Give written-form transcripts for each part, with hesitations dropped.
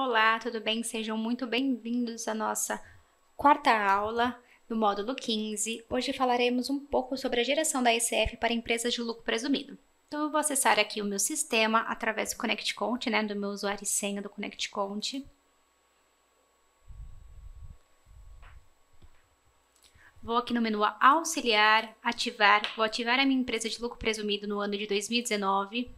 Olá, tudo bem? Sejam muito bem-vindos à nossa quarta aula do módulo 15. Hoje falaremos um pouco sobre a geração da ECF para empresas de lucro presumido. Então, eu vou acessar aqui o meu sistema através do ConnectCount, do meu usuário e senha do ConnectCount. Vou aqui no menu Auxiliar, Ativar. Vou ativar a minha empresa de lucro presumido no ano de 2019.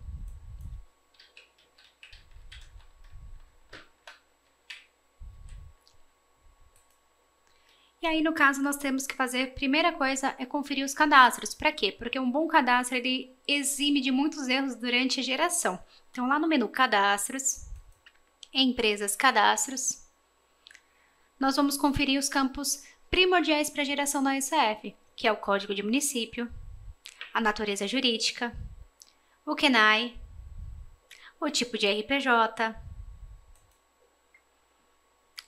E aí, no caso, nós temos que fazer, primeira coisa, é conferir os cadastros. Para quê? Porque um bom cadastro, ele exime de muitos erros durante a geração. Então, lá no menu Cadastros, Empresas Cadastros, nós vamos conferir os campos primordiais para a geração da ECF, que é o código de município, a natureza jurídica, o CNAE, o tipo de RPJ,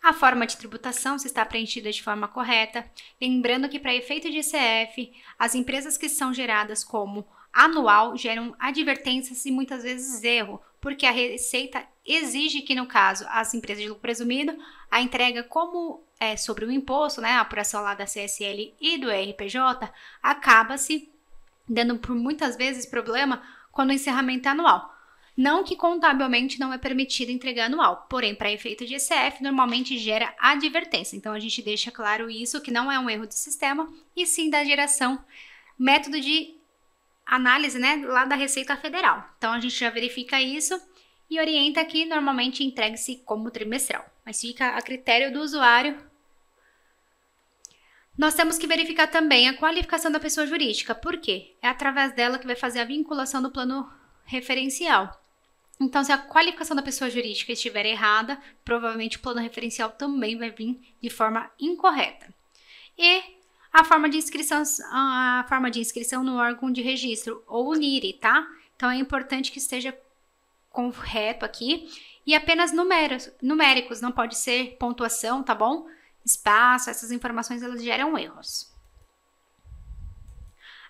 a forma de tributação, se está preenchida de forma correta. Lembrando que para efeito de ICF, as empresas que são geradas como anual geram advertências e muitas vezes erro, porque a Receita exige que, no caso, as empresas de lucro presumido, a entrega como é sobre o imposto, a apuração lá da CSL e do RPJ, acaba-se dando por muitas vezes problema quando o encerramento é anual. Não que contabilmente não é permitido entregar anual, porém, para efeito de ECF, normalmente gera advertência. Então, a gente deixa claro isso, que não é um erro do sistema, e sim da geração, método de análise, lá da Receita Federal. Então, a gente já verifica isso e orienta que normalmente entregue-se como trimestral, mas fica a critério do usuário. Nós temos que verificar também a qualificação da pessoa jurídica. Por quê? É através dela que vai fazer a vinculação do plano referencial. Então, se a qualificação da pessoa jurídica estiver errada, provavelmente o plano referencial também vai vir de forma incorreta. E a forma de inscrição no órgão de registro, ou NIRI, tá? Então, é importante que esteja correto aqui e apenas numéricos, não pode ser pontuação, tá bom? Espaço, essas informações elas geram erros.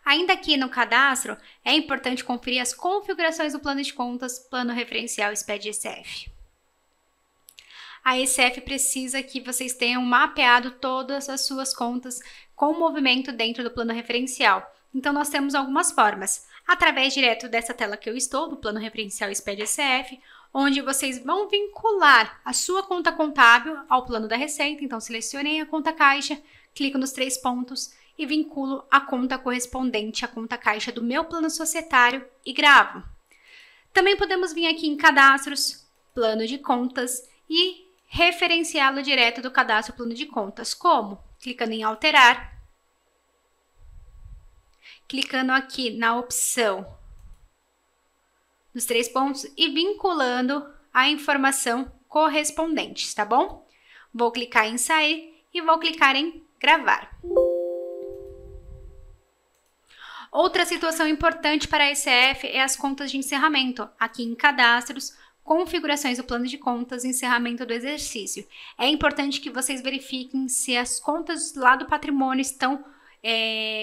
Ainda aqui no cadastro, é importante conferir as configurações do plano de contas, plano referencial SPED ECF. A ECF precisa que vocês tenham mapeado todas as suas contas com movimento dentro do plano referencial. Então, nós temos algumas formas. Através direto dessa tela que eu estou, do plano referencial SPED ECF, onde vocês vão vincular a sua conta contábil ao plano da Receita. Então, selecionem a conta caixa, clico nos 3 pontos e vinculo a conta correspondente à conta caixa do meu plano societário e gravo. Também podemos vir aqui em cadastros, plano de contas e referenciá-lo direto do cadastro plano de contas. Como? Clicando em alterar, clicando aqui na opção dos 3 pontos e vinculando a informação correspondente, tá bom? Vou clicar em sair e vou clicar em gravar. Outra situação importante para a ECF é as contas de encerramento, aqui em cadastros, configurações do plano de contas, encerramento do exercício. É importante que vocês verifiquem se as contas lá do patrimônio estão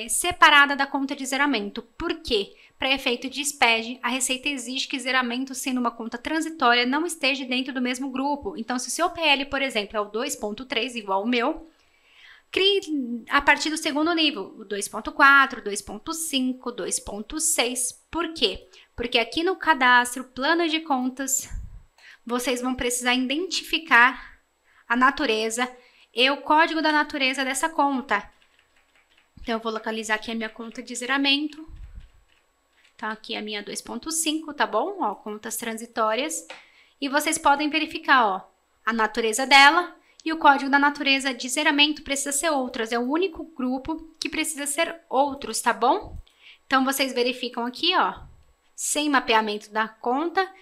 separadas da conta de zeramento. Por quê? Para efeito de SPED, a Receita exige que zeramento, sendo uma conta transitória, não esteja dentro do mesmo grupo. Então, se o seu PL, por exemplo, é o 2.3, igual ao meu, crie a partir do segundo nível, o 2.4, 2.5, 2.6. Por quê? Porque aqui no cadastro, plano de contas, vocês vão precisar identificar a natureza e o código da natureza dessa conta. Então, eu vou localizar aqui a minha conta de zeramento. Então, aqui a minha 2.5, tá bom? Ó, contas transitórias. E vocês podem verificar, a natureza dela. E o código da natureza de zeramento precisa ser outros, é o único grupo que precisa ser outros, tá bom? Então, vocês verificam aqui, sem mapeamento da conta,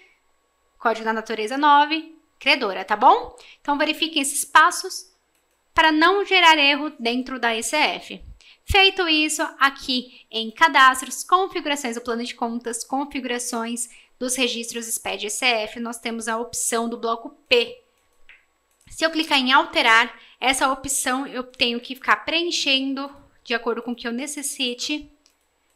código da natureza 9, credora, tá bom? Então, verifiquem esses passos para não gerar erro dentro da ECF. Feito isso, aqui em cadastros, configurações do plano de contas, configurações dos registros SPED ECF, nós temos a opção do bloco P. Se eu clicar em alterar, essa opção eu tenho que ficar preenchendo de acordo com o que eu necessite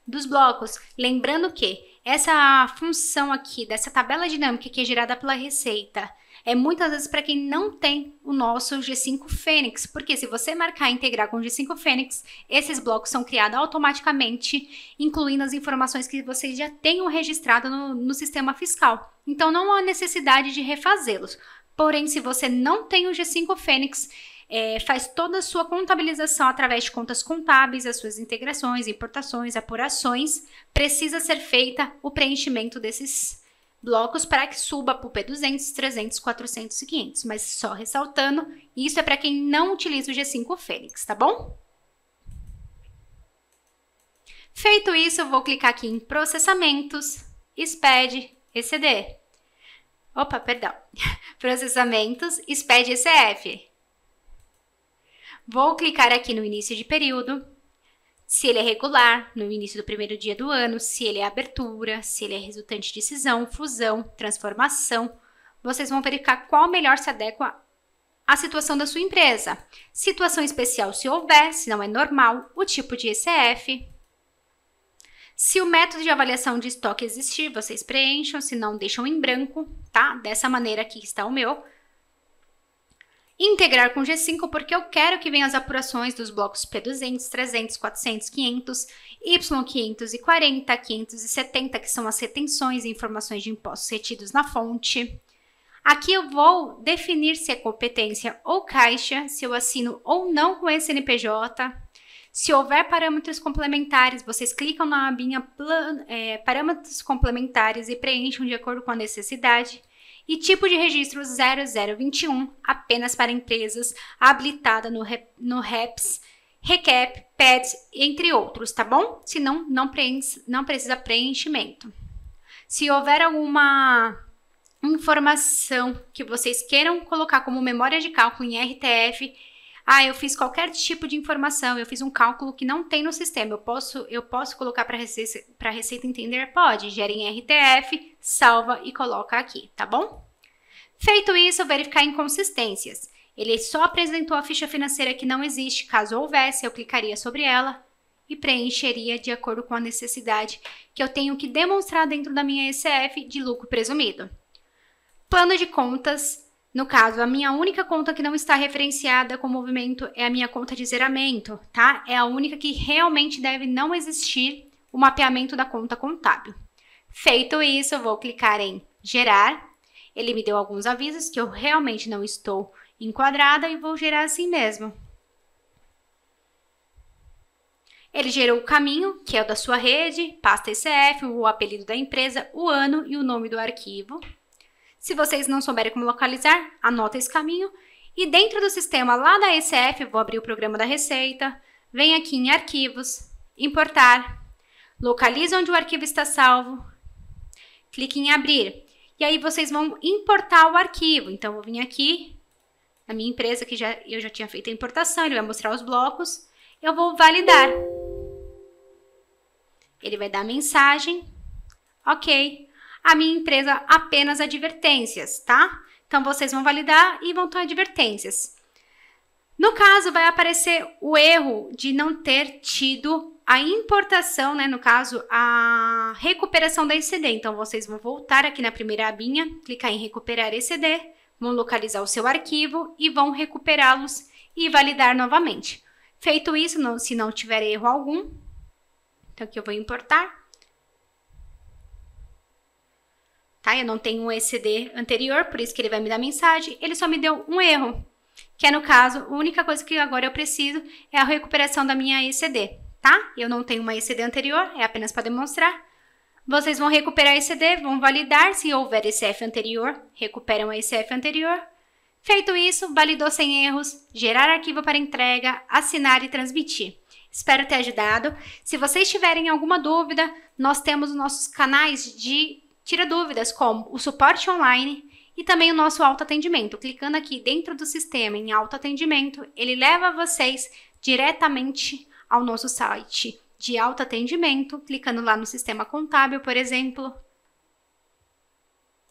dos blocos. Lembrando que essa função aqui, dessa tabela dinâmica que é gerada pela Receita, é muitas vezes para quem não tem o nosso G5 Fênix, porque se você marcar e integrar com o G5 Fênix, esses blocos são criados automaticamente, incluindo as informações que vocês já tenham registrado no sistema fiscal. Então não há necessidade de refazê-los. Porém, se você não tem o G5 Fênix, faz toda a sua contabilização através de contas contábeis, as suas integrações, importações, apurações, precisa ser feita o preenchimento desses blocos para que suba para o P200, 300, 400 e 500. Mas só ressaltando, isso é para quem não utiliza o G5 Fênix, tá bom? Feito isso, eu vou clicar aqui em Processamentos, SPED, ECD. Opa, perdão. Processamentos, SPED, ECF. Vou clicar aqui no início de período, se ele é regular, no início do primeiro dia do ano, se ele é abertura, se ele é resultante de cisão, fusão, transformação. Vocês vão verificar qual melhor se adequa à situação da sua empresa. Situação especial se houver, se não é normal, o tipo de ECF. Se o método de avaliação de estoque existir, vocês preencham, se não, deixam em branco, tá? Dessa maneira aqui está o meu. Integrar com G5 porque eu quero que venham as apurações dos blocos P200, 300, 400, 500, Y540, 570, que são as retenções e informações de impostos retidos na fonte. Aqui eu vou definir se é competência ou caixa, se eu assino ou não com esse CNPJ. Se houver parâmetros complementares, vocês clicam na abinha Parâmetros complementares e preencham de acordo com a necessidade. E tipo de registro 0021, apenas para empresas habilitada no REPS, RECAP, PEDS, entre outros, tá bom? Se não, não precisa preenchimento. Se houver alguma informação que vocês queiram colocar como memória de cálculo em RTF, eu fiz qualquer tipo de informação, eu fiz um cálculo que não tem no sistema, eu posso colocar para a Receita entender? Pode, gera em RTF, salva e coloca aqui, tá bom? Feito isso, verificar inconsistências. Ele só apresentou a ficha financeira que não existe, caso houvesse, eu clicaria sobre ela e preencheria de acordo com a necessidade que eu tenho que demonstrar dentro da minha ECF de lucro presumido. Plano de contas. No caso, a minha única conta que não está referenciada com movimento é a minha conta de zeramento, tá? É a única que realmente deve não existir o mapeamento da conta contábil. Feito isso, eu vou clicar em gerar. Ele me deu alguns avisos que eu realmente não estou enquadrada e vou gerar assim mesmo. Ele gerou o caminho, que é o da sua rede, pasta ECF, o apelido da empresa, o ano e o nome do arquivo. Se vocês não souberem como localizar, anota esse caminho. E dentro do sistema lá da ECF, vou abrir o programa da Receita, venho aqui em Arquivos, Importar, localiza onde o arquivo está salvo, clique em Abrir. E aí vocês vão importar o arquivo. Então, eu vou vir aqui na minha empresa, que eu já tinha feito a importação, ele vai mostrar os blocos. Eu vou validar. Ele vai dar a mensagem. Ok. A minha empresa apenas advertências, tá? Então, vocês vão validar e vão ter advertências. No caso, vai aparecer o erro de não ter tido a importação, né? No caso, a recuperação da ECD. Então, vocês vão voltar aqui na primeira abinha, clicar em recuperar ECD, vão localizar o seu arquivo e vão recuperá-los e validar novamente. Feito isso, se não tiver erro algum, então aqui eu vou importar. Tá? Eu não tenho um ECD anterior, por isso que ele vai me dar mensagem. Ele só me deu um erro, que é no caso, a única coisa que agora eu preciso é a recuperação da minha ECD, tá? Eu não tenho uma ECD anterior, é apenas para demonstrar. Vocês vão recuperar a ECD, vão validar, se houver ECF anterior, recuperam a ECF anterior. Feito isso, validou sem erros, gerar arquivo para entrega, assinar e transmitir. Espero ter ajudado. Se vocês tiverem alguma dúvida, nós temos os nossos canais de tira dúvidas, como o suporte online e também o nosso autoatendimento. Clicando aqui dentro do sistema em autoatendimento, ele leva vocês diretamente ao nosso site de autoatendimento, clicando lá no sistema contábil, por exemplo,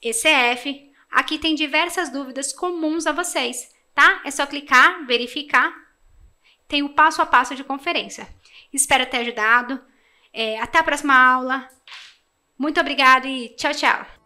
ECF. Aqui tem diversas dúvidas comuns a vocês, tá? É só clicar, verificar. Tem o passo a passo de conferência. Espero ter ajudado. Até a próxima aula. Muito obrigado e tchau, tchau!